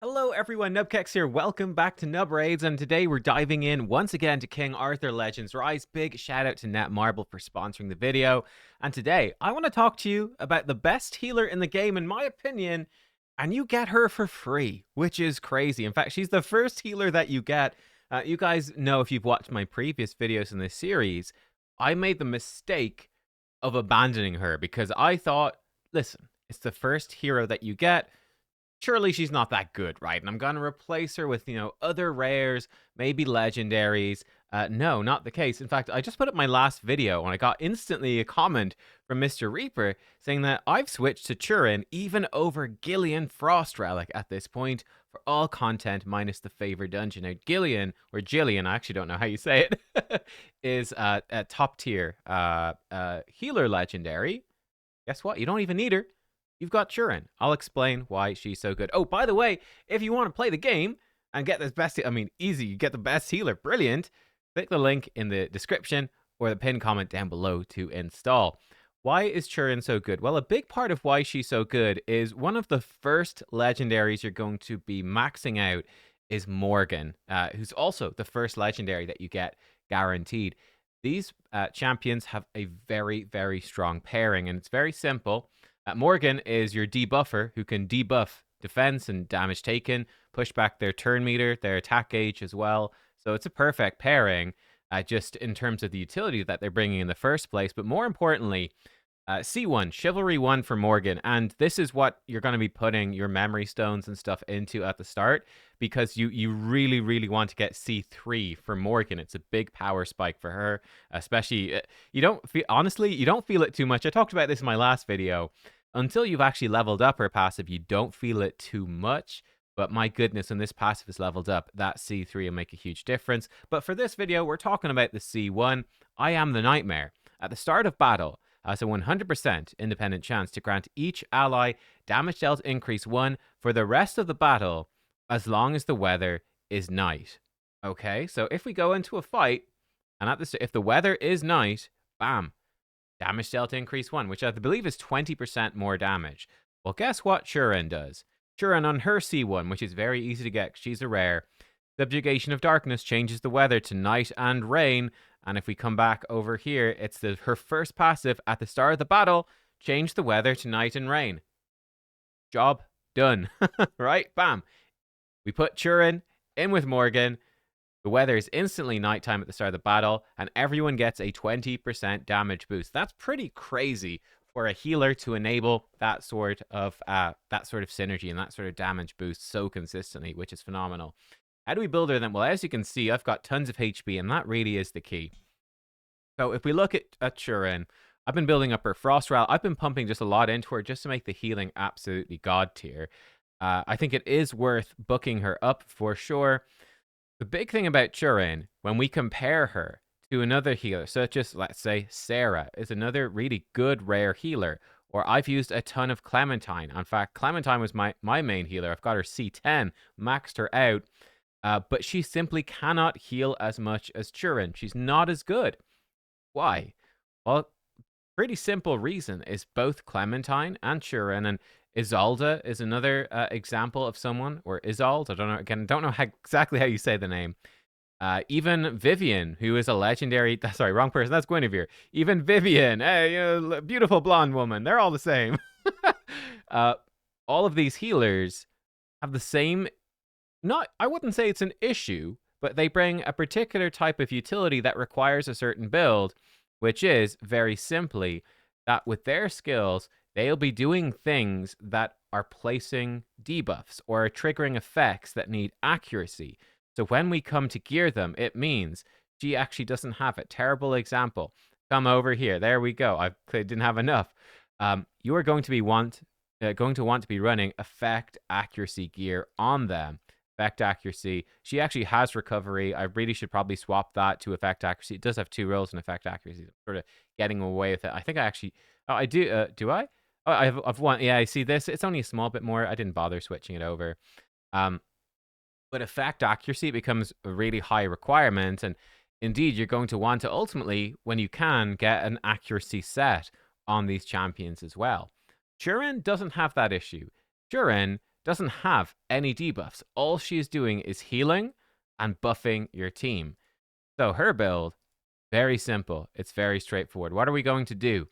Hello everyone, nubkeks here. Welcome back to Nub Raids, and today we're diving in once again to King Arthur Legends Rise. Big shout out to Netmarble for sponsoring the video. And today I want to talk to you about the best healer in the game, in my opinion, and you get her for free, which is crazy. In fact, she's the first healer that you get. You guys know, if you've watched my previous videos in this series, I made the mistake of abandoning her because I thought, listen, it's the first hero that you get. Surely she's not that good, right? And I'm going to replace her with, other rares, maybe legendaries. No, not the case. In fact, I just put up my last video and I got instantly a comment from Mr. Reaper saying that I've switched to Turin even over Gillian Frost Relic at this point for all content minus the favor dungeon. Now, Gillian, or Jillian, I actually don't know how you say it, is a top tier healer legendary. Guess what? You don't even need her. You've got Turin. I'll explain why she's so good. Oh, by the way, if you want to play the game and get this best, easy, you get the best healer, brilliant, click the link in the description or the pinned comment down below to install. Why is Turin so good? Well, a big part of why she's so good is one of the first legendaries you're going to be maxing out is Morgan, who's also the first legendary that you get guaranteed. These champions have a very, very strong pairing, and it's very simple. Morgan is your debuffer who can debuff defense and damage taken, push back their turn meter, their attack gauge as well. So it's a perfect pairing just in terms of the utility that they're bringing in the first place. But more importantly, C1, Chivalry 1 for Morgan. And this is what you're going to be putting your memory stones and stuff into at the start because you really, really want to get C3 for Morgan. It's a big power spike for her, especially, you don't feel it too much. I talked about this in my last video. Until you've actually leveled up her passive, you don't feel it too much. But my goodness, when this passive is leveled up, that C3 will make a huge difference. But for this video, we're talking about the C1. I am the Nightmare. At the start of battle, has a 100% independent chance to grant each ally damage dealt increase 1 for the rest of the battle, as long as the weather is night. Okay, so if we go into a fight, and if the weather is night, bam, damage dealt increase 1, which I believe is 20% more damage. Well, guess what Turin does? Turin on her C1, which is very easy to get, she's a rare. Subjugation of Darkness changes the weather to night and rain. And if we come back over here, it's her first passive at the start of the battle, change the weather to night and rain. Job done, right? Bam. We put Turin in with Morgan. The weather is instantly nighttime at the start of the battle, and everyone gets a 20% damage boost. That's pretty crazy for a healer to enable that sort of synergy and that sort of damage boost so consistently, which is phenomenal. How do we build her then? Well, as you can see, I've got tons of HP, and that really is the key. So if we look at Turin, I've been building up her Frost Relic. I've been pumping just a lot into her just to make the healing absolutely god tier. I think it is worth booking her up for sure. The big thing about Turin, when we compare her to another healer, such as, let's say, Sarah, is another really good rare healer. Or I've used a ton of Clementine. In fact, Clementine was my main healer. I've got her C10, maxed her out. But she simply cannot heal as much as Turin. She's not as good. Why? Well, pretty simple reason is both Clementine and Turin, and Isolde is another example of someone, or Isolde, I don't know, again, don't know exactly how you say the name. Even Vivian, who is a legendary, sorry, wrong person, that's Guinevere. Even Vivian, hey, beautiful blonde woman, they're all the same. All of these healers have the same, I wouldn't say it's an issue, but they bring a particular type of utility that requires a certain build, which is, very simply, that with their skills, they'll be doing things that are placing debuffs or triggering effects that need accuracy. So when we come to gear them, it means she actually doesn't have it. Terrible example. Come over here. There we go. I didn't have enough. You are going to want to be running effect accuracy gear on them. Effect accuracy. She actually has recovery. I really should probably swap that to effect accuracy. It does have 2 roles in effect accuracy. I'm sort of getting away with it. I think I actually... Oh, I do. Do I? Oh, I've one. Yeah, I see this. It's only a small bit more. I didn't bother switching it over. But effect accuracy becomes a really high requirement. And indeed, you're going to want to ultimately, when you can, get an accuracy set on these champions as well. Turin doesn't have that issue. Turin doesn't have any debuffs. All she is doing is healing and buffing your team. So her build, very simple. It's very straightforward. What are we going to do?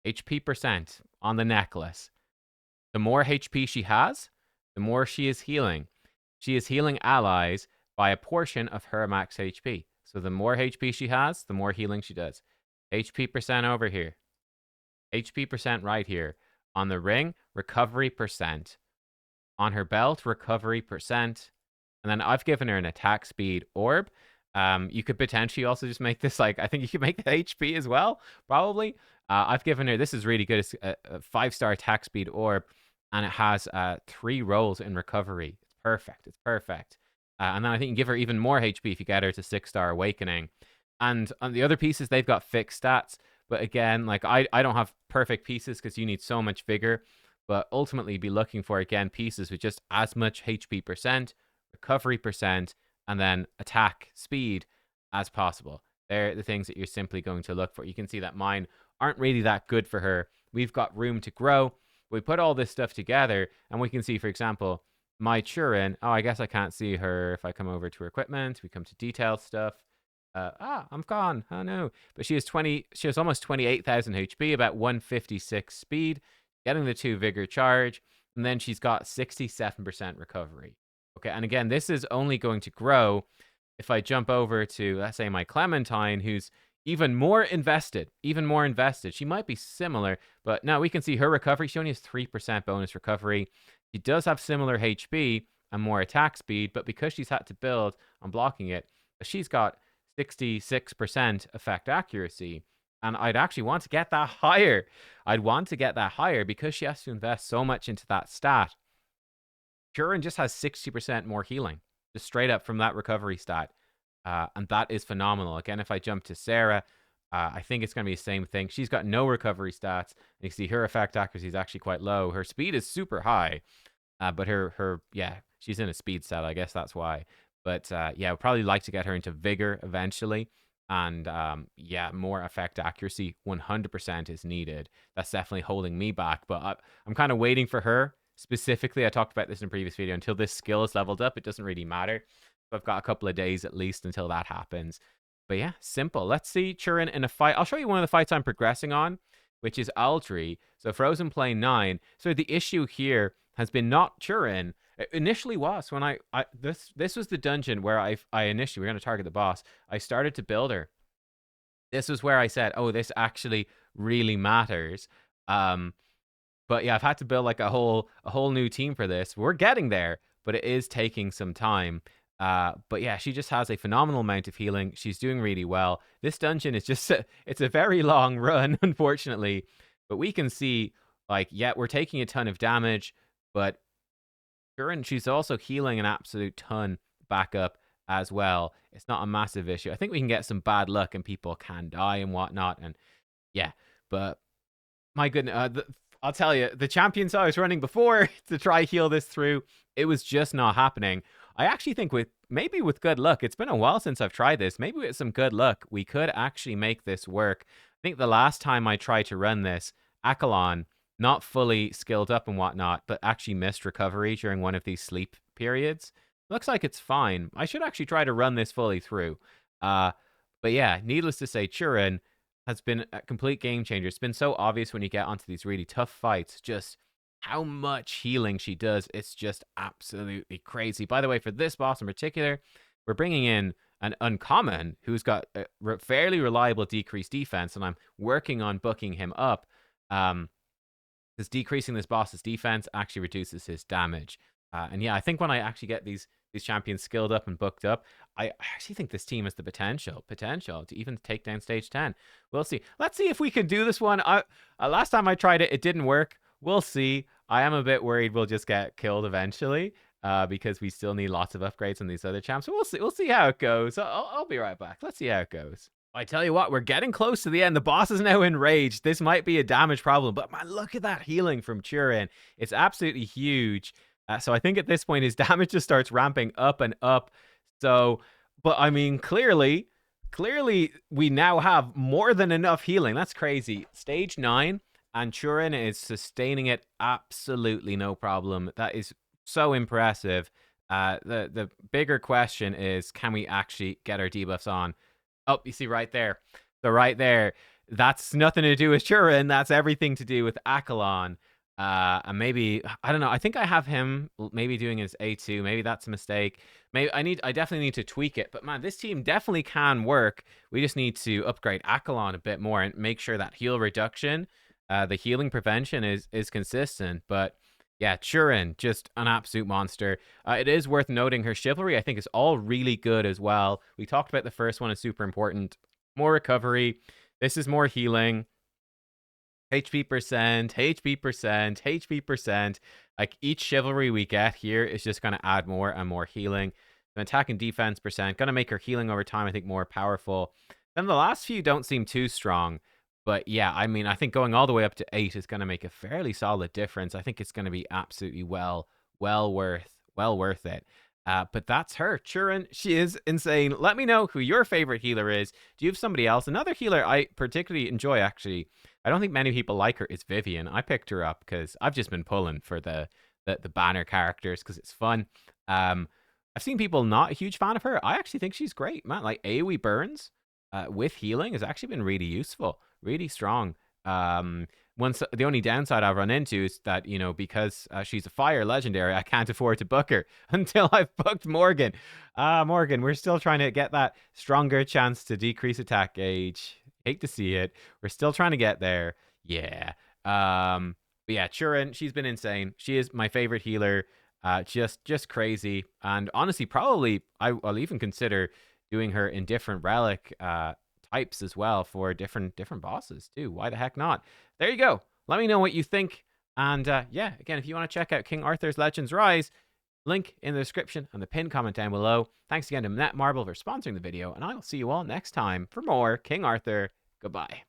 HP percent on the necklace. The more HP she has, the more she is healing. She is healing allies by a portion of her max HP. So the more HP she has, the more healing she does. HP percent over here. HP percent right here. On the ring, recovery percent. On her belt, recovery percent. And then I've given her an attack speed orb. You could potentially also just make this like, I think you could make the HP as well, probably. I've given her, this is really good, it's a 5-star attack speed orb, and it has 3 rolls in recovery. It's perfect. It's perfect. And then I think you can give her even more HP if you get her to 6-star awakening. And on the other pieces, they've got fixed stats. But again, like I don't have perfect pieces because you need so much vigor. But ultimately, be looking for, again, pieces with just as much HP percent, recovery percent, and then attack speed as possible. They're the things that you're simply going to look for. You can see that mine aren't really that good for her. We've got room to grow. We put all this stuff together, and we can see, for example, my Turin. Oh, I guess I can't see her if I come over to her equipment. We come to detailed stuff. I'm gone. Oh no. But she has almost 28,000 HP, about 156 speed, getting the 2 vigor charge, and then she's got 67% recovery. Okay, and again, this is only going to grow if I jump over to, let's say, my Clementine, who's even more invested. She might be similar, but now we can see her recovery. She only has 3% bonus recovery. She does have similar HP and more attack speed, but because she's had to build on blocking it, she's got 66% effect accuracy. And I'd actually want to get that higher. I'd want to get that higher because she has to invest so much into that stat. Turin just has 60% more healing, just straight up from that recovery stat. And that is phenomenal. Again, if I jump to Sarah, I think it's going to be the same thing. She's got no recovery stats. And you see her effect accuracy is actually quite low. Her speed is super high. But yeah, she's in a speed stat. I guess that's why. But yeah, I'd probably like to get her into vigor eventually. And yeah, more effect accuracy 100% is needed. That's definitely holding me back. But I'm kind of waiting for her. Specifically, I talked about this in a previous video. Until this skill is leveled up, it doesn't really matter. So I've got a couple of days at least until that happens. But yeah, simple. Let's see Turin in a fight. I'll show you one of the fights I'm progressing on, which is Aldry. So Frozen Plain 9. So the issue here has been not Turin. It initially was when this was the dungeon where I initially, we're going to target the boss. I started to build her. This was where I said, oh, this actually really matters. But yeah, I've had to build like a whole new team for this. We're getting there, but it is taking some time. But yeah, she just has a phenomenal amount of healing. She's doing really well. This dungeon is just it's a very long run, unfortunately. But we can see, like, yeah, we're taking a ton of damage, but she's also healing an absolute ton back up as well. It's not a massive issue. I think we can get some bad luck and people can die and whatnot. And yeah, but my goodness, I'll tell you, the champions I was running before to try heal this through, it was just not happening. I actually think maybe with good luck, it's been a while since I've tried this. Maybe with some good luck, we could actually make this work. I think the last time I tried to run this, Akalon, not fully skilled up and whatnot, but actually missed recovery during one of these sleep periods. Looks like it's fine. I should actually try to run this fully through. But yeah, needless to say, Turin has been a complete game changer. It's been so obvious when you get onto these really tough fights, just how much healing she does. It's just absolutely crazy. By the way, for this boss in particular, we're bringing in an uncommon who's got a fairly reliable decreased defense, and I'm working on booking him up. Because decreasing this boss's defense actually reduces his damage. And yeah, I think when I actually get these champions skilled up and booked up, I actually think this team has the potential to even take down stage 10. We'll see. Let's see if we can do this one. Last time I tried it, it didn't work. We'll see. I am a bit worried we'll just get killed eventually because we still need lots of upgrades on these other champs. So we'll see how it goes. I'll be right back. Let's see how it goes. I tell you what, we're getting close to the end. The boss is now enraged. This might be a damage problem, but man, look at that healing from Turin. It's absolutely huge. So I think at this point, his damage just starts ramping up and up. So, but I mean, clearly, we now have more than enough healing. That's crazy. Stage 9, and Turin is sustaining it absolutely no problem. That is so impressive. The bigger question is, can we actually get our debuffs on? Oh, you see right there. So right there, that's nothing to do with Turin. That's everything to do with Akalon. And maybe I don't know. I think I have him maybe doing his A2. Maybe that's a mistake. Maybe I definitely need to tweak it. But man, this team definitely can work. We just need to upgrade Akalon a bit more and make sure that heal reduction, the healing prevention is consistent. But yeah, Turin, just an absolute monster. It is worth noting her chivalry, I think, is all really good as well. We talked about the first one is super important. More recovery. This is more healing. HP percent, HP percent, HP percent. Like each chivalry we get here is just going to add more and more healing. The attack and defense percent, going to make her healing over time, I think, more powerful. Then the last few don't seem too strong. But yeah, I mean, I think going all the way up to 8 is going to make a fairly solid difference. I think it's going to be absolutely well worth it. But that's her, Turin. She is insane. Let me know who your favorite healer is. Do you have somebody else? Another healer I particularly enjoy, actually. I don't think many people like her. Is Vivian. I picked her up because I've just been pulling for the banner characters because it's fun. I've seen people not a huge fan of her. I actually think she's great, man. Like AoE burns with healing has actually been really useful, really strong. The only downside I've run into is that, you know, because she's a fire legendary, I can't afford to book her until I've booked Morgan. Morgan, we're still trying to get that stronger chance to decrease attack gauge. Hate to see it. We're still trying to get there. Yeah. But yeah, Turin, she's been insane. She is my favorite healer. Just crazy. And honestly, probably I'll even consider doing her in different relic types as well for different bosses too. Why the heck not? There you go. Let me know what you think. And yeah, again, if you want to check out King Arthur's Legends Rise, link in the description and the pinned comment down below. Thanks again to Netmarble for sponsoring the video, and I will see you all next time for more King Arthur. Goodbye.